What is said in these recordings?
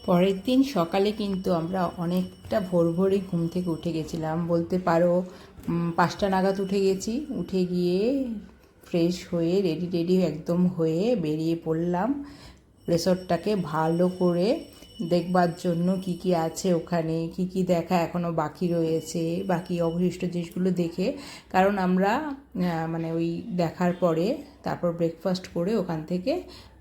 পরের দিন সকালে কিন্তু আমরা অনেকটা ভোর ভোরই ঘুম থেকে উঠে গেছিলাম বলতে পারো। 5টা নাগাদ উঠে গেছি। উঠে গিয়ে ফ্রেশ হয়ে রেডি একদম হয়ে বেরিয়ে পড়লাম রিসর্টটাকে ভালো করে দেখবার জন্য। কি কি আছে ওখানে, কি কি দেখা এখনও বাকি রয়েছে, বাকি অবশিষ্ট জিনিসগুলো দেখে। কারণ আমরা মানে ওই দেখার পরে তারপর ব্রেকফাস্ট করে ওখান থেকে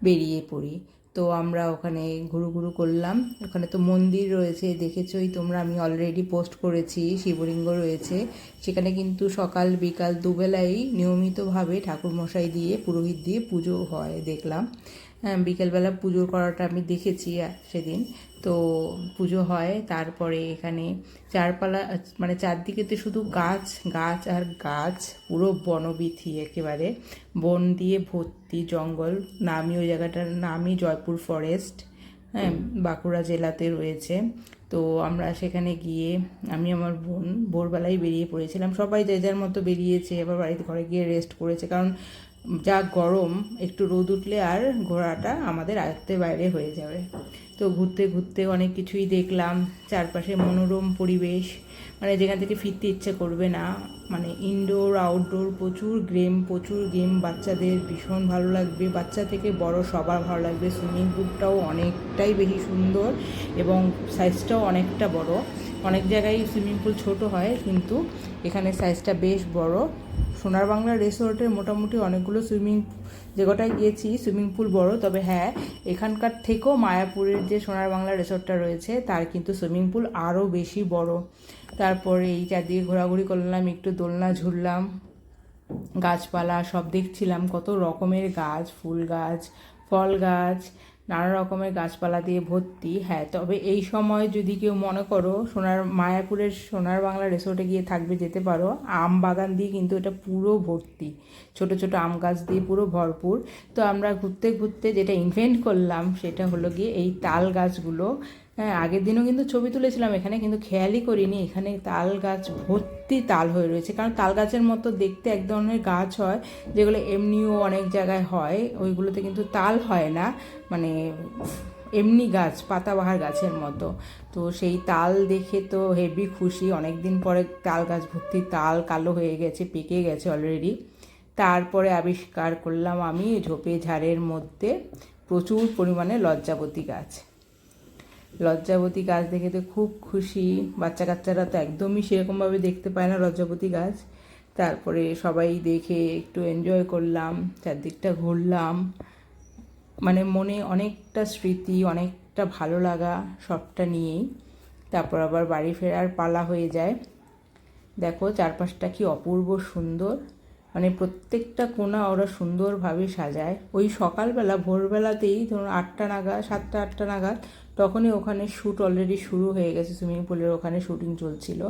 বেরিয়ে পড়ি। তো আমরা ওখানে ঘুরু করলাম। ওখানে তো মন্দির রয়েছে, দেখেছোই তোমরা, আমি অলরেডি পোস্ট করেছি। শিবলিঙ্গ রয়েছে সেখানে, কিন্তু সকাল বিকাল দুবেলাই নিয়মিতভাবে ঠাকুরমশাই দিয়ে পুরোহিত দিয়ে পুজো হয় দেখলাম। বিকেলবেলা পুজো করাটা আমি দেখেছি সেদিন। তো পুজো হয়, তারপরে এখানে চারপালা মানে চারদিকে তো শুধু গাছ গাছ আর গাছ, পুরো বনবিথি, একেবারে বন দিয়ে ভর্তি জঙ্গল। নামই ওই জায়গাটার নামই জয়পুর ফরেস্ট, হ্যাঁ, বাঁকুড়া জেলাতে রয়েছে। তো আমরা সেখানে গিয়ে আমি আমার বোন ভোরবেলায় বেরিয়ে পড়েছিলাম। সবাই যে যার মতো বেরিয়েছে, এবার বাড়িতে ঘরে গিয়ে রেস্ট করেছে, কারণ যা গরম, একটু রোদ উঠলে আর ঘোরাটা আমাদের আয়ত্তের বাইরে হয়ে যাবে। তো ঘুরতে ঘুরতে অনেক কিছুই দেখলাম। চারপাশে মনোরম পরিবেশ, মানে যেখান থেকে ফিরতে ইচ্ছে করবে না। মানে ইনডোর আউটডোর প্রচুর গেম, বাচ্চাদের ভীষণ ভালো লাগবে, বাচ্চা থেকে বড় সবার ভালো লাগবে। সুইমিং পুলটাও অনেকটাই বেশি সুন্দর এবং সাইজটাও অনেকটা বড়। অনেক জায়গায় সুইমিং পুল ছোট হয়, কিন্তু এখানে সাইজটা বেশ বড়। সোনার বাংলা রিসোর্টের মোটামুটি অনেকগুলো যে কটায় গিয়েছি সুইমিং পুল বড়, তবে হ্যাঁ, এখানকার থেকেও মায়াপুরের যে সোনার বাংলা রিসোর্টটা রয়েছে তার কিন্তু সুইমিং পুল আরও বেশি বড়। তারপরে এই চারদিকে ঘোরাঘুরি করলাম, একটু দোলনা ঝুললাম, গাছপালা সব দেখছিলাম, কত রকমের গাছ, ফুল গাছ, ফল গাছ, নানা রকমের গাছপালা দিয়ে ভর্তি। হ্যাঁ, তবে এই সময় যদি কেউ মনে করো মায়াপুরের সোনার বাংলা রিসোর্টে গিয়ে থাকবে, যেতে পারো। আম বাগান দিয়ে কিন্তু এটা পুরো ভর্তি, ছোট ছোট আম গাছ দিয়ে পুরো ভরপুর। তো আমরা ঘুরতে ঘুরতে যেটা ইনভেন্ট করলাম সেটা হলো গিয়ে এই তাল গাছগুলো। হ্যাঁ, আগের দিনও কিন্তু ছবি তুলেছিলাম এখানে, কিন্তু খেয়ালই করিনি এখানে তাল গাছ ভর্তি তাল হয়ে রয়েছে। কারণ তাল গাছের মতো দেখতে এক ধরনের গাছ হয়, যেগুলো এমনিও অনেক জায়গায় হয়, ওইগুলোতে কিন্তু তাল হয় না, মানে এমনি গাছ, পাতাবাহার গাছের মতো। তো সেই তাল দেখে তো হেভি খুশি, অনেক দিন পরে তাল গাছ ভর্তি তাল, কালো হয়ে গেছে, পেকে গেছে অলরেডি। তারপরে আবিষ্কার করলাম আমি ঝোপে ঝাড়ের মধ্যে প্রচুর পরিমাণে লজ্জাবতী গাছ দেখে তো খুব খুশি। বাচ্চা কাচ্চারা তো একদমই সেরকমভাবে দেখতে পায় না লজ্জাবতী গাছ। তারপরে সবাই দেখে একটু এনজয় করলাম, চারদিকটা ঘুরলাম, মানে মনে অনেকটা স্মৃতি, অনেকটা ভালো লাগা সবটা নিয়েই তারপর আবার বাড়ি ফেরার পালা হয়ে যায়। দেখো চারপাশটা কি অপূর্ব সুন্দর, মানে প্রত্যেকটা কোণা ওরা সুন্দরভাবে সাজায়। ওই সকালবেলা ভোরবেলাতেই ধরুন 8টা নাগাদ, 7টা 8টা নাগাদ, তখনই ওখানে শ্যুট অলরেডি শুরু হয়ে গেছে, সুইমিং পুলের ওখানে শ্যুটিং চলছিল।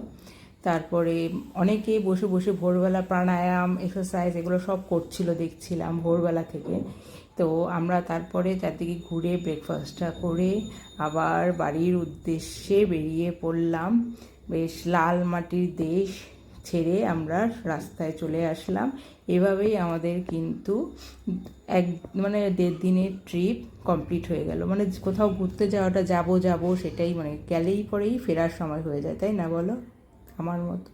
তারপরে অনেকেই বসে বসে ভোরবেলা প্রাণায়াম, এক্সারসাইজ এগুলো সব করছিল, দেখছিলাম ভোরবেলা থেকে। তো আমরা তারপরে চারদিকে ঘুরে ব্রেকফাস্টটা করে আবার বাড়ির উদ্দেশ্যে বেরিয়ে পড়লাম। বেশ লাল মাটির দেশ ছেড়ে আমরা রাস্তায় চলে আসলাম। এভাবেই আমাদের কিন্তু মানে 1.5 দিনের ট্রিপ কমপ্লিট হয়ে গেল। মানে কোথাও ঘুরতে যাওয়াটা যাব সেটাই, মানে গেলেই পরেই ফেরার সময় হয়ে যায়, তাই না বলো? আমার মতো।